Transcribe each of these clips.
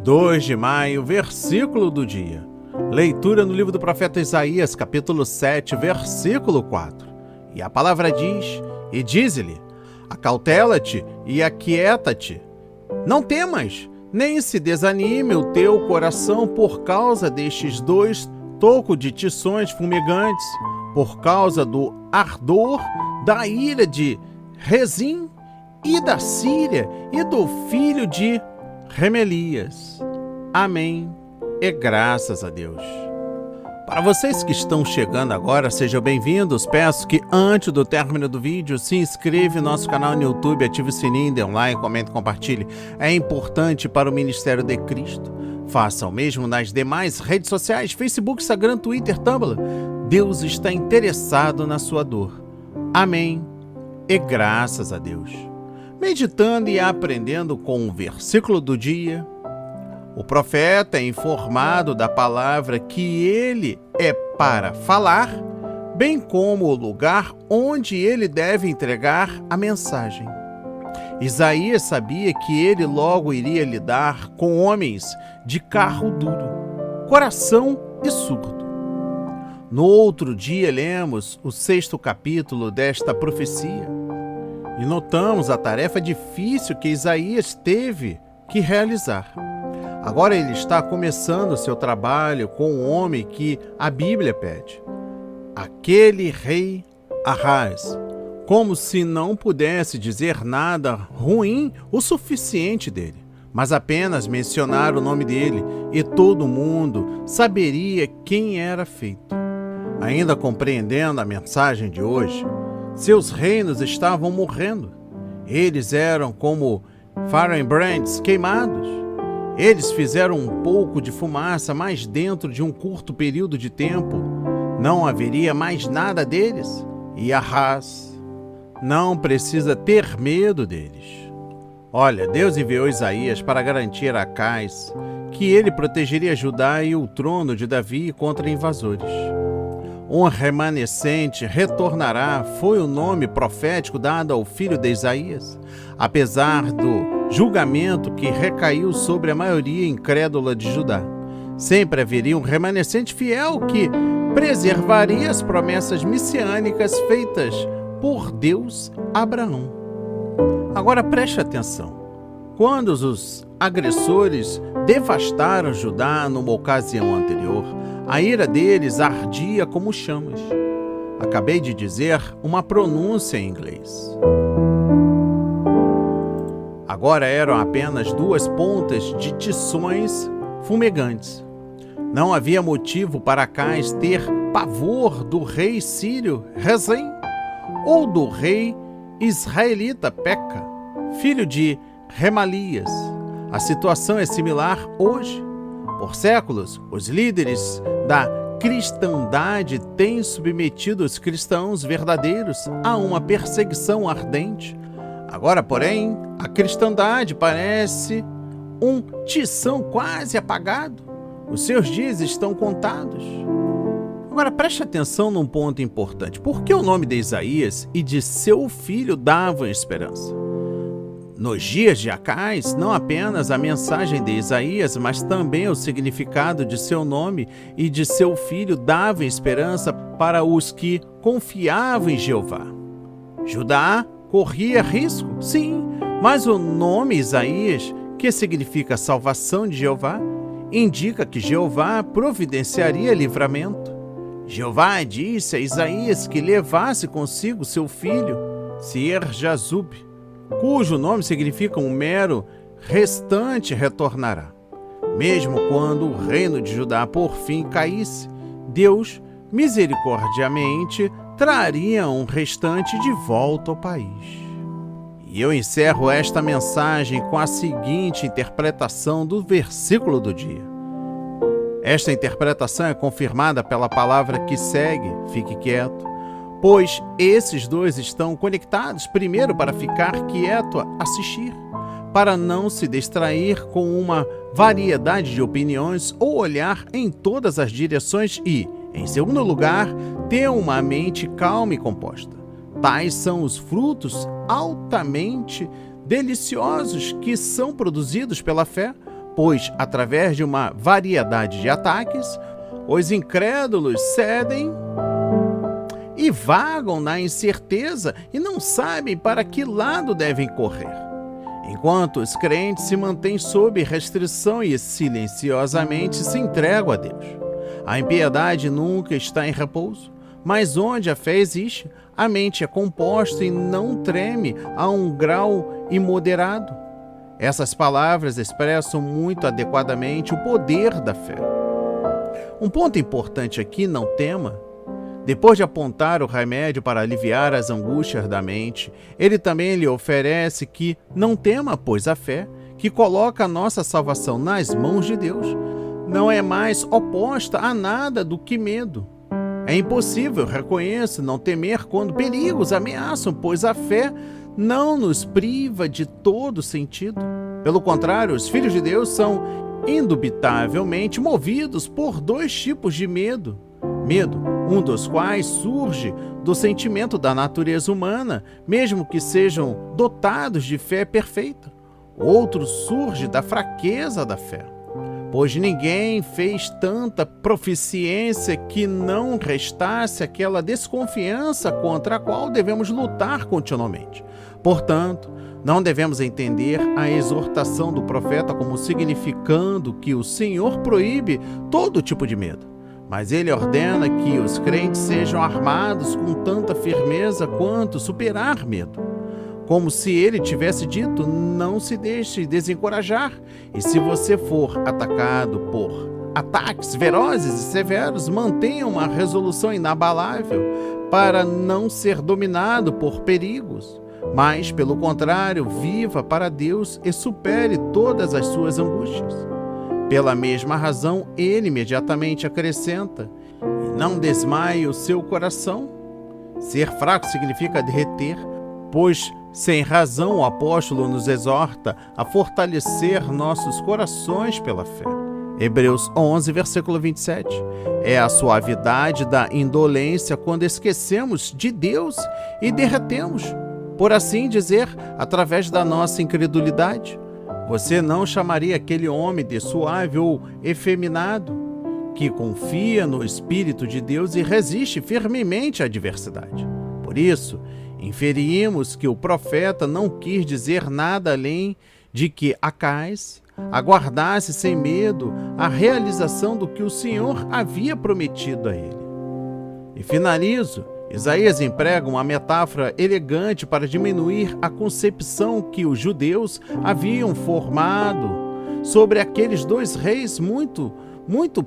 2 de maio, versículo do dia. Leitura no livro do profeta Isaías, capítulo 7, versículo 4. E a palavra diz, e diz-lhe, acautela-te e aquieta-te. Não temas, nem se desanime o teu coração por causa destes 2 tocos de tições fumegantes, por causa do ardor da ira de Rezim e da Síria e do filho de Remelias. Amém e graças a Deus. Para vocês que estão chegando agora, sejam bem-vindos. Peço que antes do término do vídeo, se inscreva no nosso canal no YouTube, ative o sininho, dê um like, comente e compartilhe. É importante para o Ministério de Cristo. Faça o mesmo nas demais redes sociais, Facebook, Instagram, Twitter, Tumblr. Deus está interessado na sua dor. Amém e graças a Deus. Meditando e aprendendo com o versículo do dia, o profeta é informado da palavra que ele é para falar, bem como o lugar onde ele deve entregar a mensagem. Isaías sabia que ele logo iria lidar com homens de carro duro, coração e surdo. No outro dia lemos o 6º capítulo desta profecia e notamos a tarefa difícil que Isaías teve que realizar. Agora ele está começando seu trabalho com o homem que a Bíblia pede, aquele rei Ahaz, como se não pudesse dizer nada ruim o suficiente dele, mas apenas mencionar o nome dele e todo mundo saberia quem era feito. Ainda compreendendo a mensagem de hoje, seus reinos estavam morrendo. Eles eram como firebrands queimados. Eles fizeram um pouco de fumaça, mas dentro de um curto período de tempo, não haveria mais nada deles. E Ahaz não precisa ter medo deles. Olha, Deus enviou Isaías para garantir a Acais que ele protegeria Judá e o trono de Davi contra invasores. Um remanescente retornará foi o nome profético dado ao filho de Isaías, apesar do julgamento que recaiu sobre a maioria incrédula de Judá. Sempre haveria um remanescente fiel que preservaria as promessas messiânicas feitas por Deus a Abraão. Agora preste atenção. Quando os agressores devastaram Judá numa ocasião anterior, a ira deles ardia como chamas. Acabei de dizer uma pronúncia em inglês. Agora eram apenas 2 pontas de tições fumegantes. Não havia motivo para Acais ter pavor do rei sírio Rezim ou do rei israelita Peca, filho de Remalias. A situação é similar hoje. Por séculos, os líderes da cristandade têm submetido os cristãos verdadeiros a uma perseguição ardente. Agora, porém, a cristandade parece um tição quase apagado. Os seus dias estão contados. Agora, preste atenção num ponto importante. Por que o nome de Isaías e de seu filho davam esperança? Nos dias de Acais, não apenas a mensagem de Isaías, mas também o significado de seu nome e de seu filho dava esperança para os que confiavam em Jeová. Judá corria risco, sim, mas o nome Isaías, que significa salvação de Jeová, indica que Jeová providenciaria livramento. Jeová disse a Isaías que levasse consigo seu filho, Seer-Jazub, cujo nome significa um mero restante retornará. Mesmo quando o reino de Judá por fim caísse, Deus, misericordiamente, traria um restante de volta ao país. E eu encerro esta mensagem com a seguinte interpretação do versículo do dia. Esta interpretação é confirmada pela palavra que segue, fique quieto, pois esses 2 estão conectados, primeiro para ficar quieto, assistir, para não se distrair com uma variedade de opiniões ou olhar em todas as direções e, em segundo lugar, ter uma mente calma e composta. Tais são os frutos altamente deliciosos que são produzidos pela fé, pois, através de uma variedade de ataques, os incrédulos cedem e vagam na incerteza e não sabem para que lado devem correr. Enquanto os crentes se mantêm sob restrição e silenciosamente se entregam a Deus. A impiedade nunca está em repouso, mas onde a fé existe, a mente é composta e não treme a um grau imoderado. Essas palavras expressam muito adequadamente o poder da fé. Um ponto importante aqui, não tema. Depois de apontar o remédio para aliviar as angústias da mente, ele também lhe oferece que não tema, pois a fé, que coloca a nossa salvação nas mãos de Deus, não é mais oposta a nada do que medo. É impossível, reconheço, não temer quando perigos ameaçam, pois a fé não nos priva de todo sentido. Pelo contrário, os filhos de Deus são indubitavelmente movidos por dois tipos de medo. Medo, um dos quais surge do sentimento da natureza humana, mesmo que sejam dotados de fé perfeita. Outro surge da fraqueza da fé, pois ninguém fez tanta proficiência que não restasse aquela desconfiança contra a qual devemos lutar continuamente. Portanto, não devemos entender a exortação do profeta como significando que o Senhor proíbe todo tipo de medo, mas ele ordena que os crentes sejam armados com tanta firmeza quanto superar medo. Como se ele tivesse dito, não se deixe desencorajar, e se você for atacado por ataques velozes e severos, mantenha uma resolução inabalável para não ser dominado por perigos, mas, pelo contrário, viva para Deus e supere todas as suas angústias. Pela mesma razão, ele imediatamente acrescenta: e não desmaie o seu coração. Ser fraco significa derreter, pois sem razão o apóstolo nos exorta a fortalecer nossos corações pela fé. Hebreus 11, versículo 27. É a suavidade da indolência quando esquecemos de Deus e derretemos, por assim dizer, através da nossa incredulidade. Você não chamaria aquele homem de suave ou efeminado, que confia no Espírito de Deus e resiste firmemente à adversidade. Por isso, inferimos que o profeta não quis dizer nada além de que Acais aguardasse sem medo a realização do que o Senhor havia prometido a ele. E finalizo. Isaías emprega uma metáfora elegante para diminuir a concepção que os judeus haviam formado sobre aqueles dois reis muito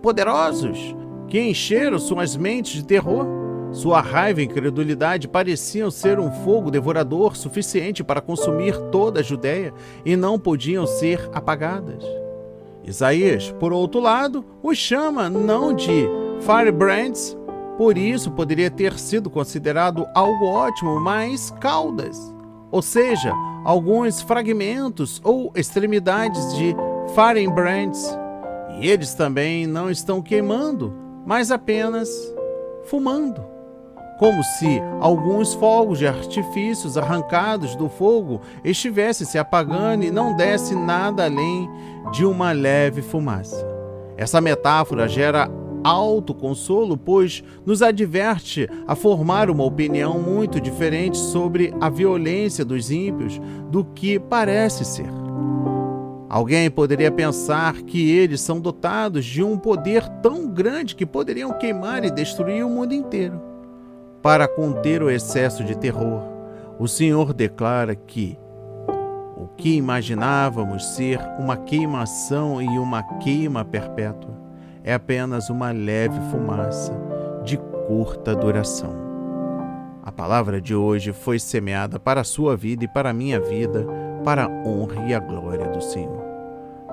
poderosos que encheram suas mentes de terror. Sua raiva e incredulidade pareciam ser um fogo devorador suficiente para consumir toda a Judéia e não podiam ser apagadas. Isaías, por outro lado, os chama não de firebrands. Por isso, poderia ter sido considerado algo ótimo, mas caudas, ou seja, alguns fragmentos ou extremidades de firebrands. E eles também não estão queimando, mas apenas fumando, como se alguns fogos de artifícios arrancados do fogo estivessem se apagando e não desse nada além de uma leve fumaça. Essa metáfora gera autoconsolo, pois nos adverte a formar uma opinião muito diferente sobre a violência dos ímpios do que parece ser. Alguém poderia pensar que eles são dotados de um poder tão grande que poderiam queimar e destruir o mundo inteiro. Para conter o excesso de terror, o Senhor declara que o que imaginávamos ser uma queimação e uma queima perpétua é apenas uma leve fumaça de curta duração. A palavra de hoje foi semeada para a sua vida e para a minha vida, para a honra e a glória do Senhor.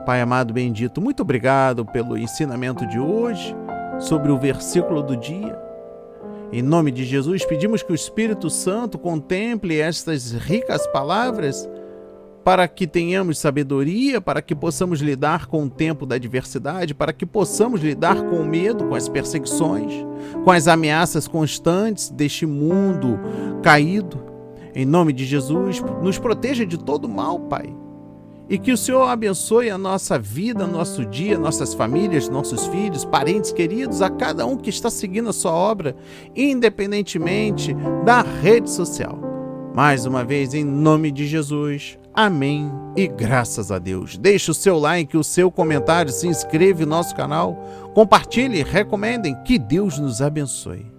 Pai amado bendito, muito obrigado pelo ensinamento de hoje sobre o versículo do dia. Em nome de Jesus, pedimos que o Espírito Santo contemple estas ricas palavras para que tenhamos sabedoria, para que possamos lidar com o tempo da adversidade, para que possamos lidar com o medo, com as perseguições, com as ameaças constantes deste mundo caído. Em nome de Jesus, nos proteja de todo mal, Pai, e que o Senhor abençoe a nossa vida, nosso dia, nossas famílias, nossos filhos, parentes queridos, a cada um que está seguindo a sua obra, independentemente da rede social. Mais uma vez, em nome de Jesus, amém e graças a Deus. Deixe o seu like, o seu comentário, se inscreva no nosso canal, compartilhe, recomendem, que Deus nos abençoe.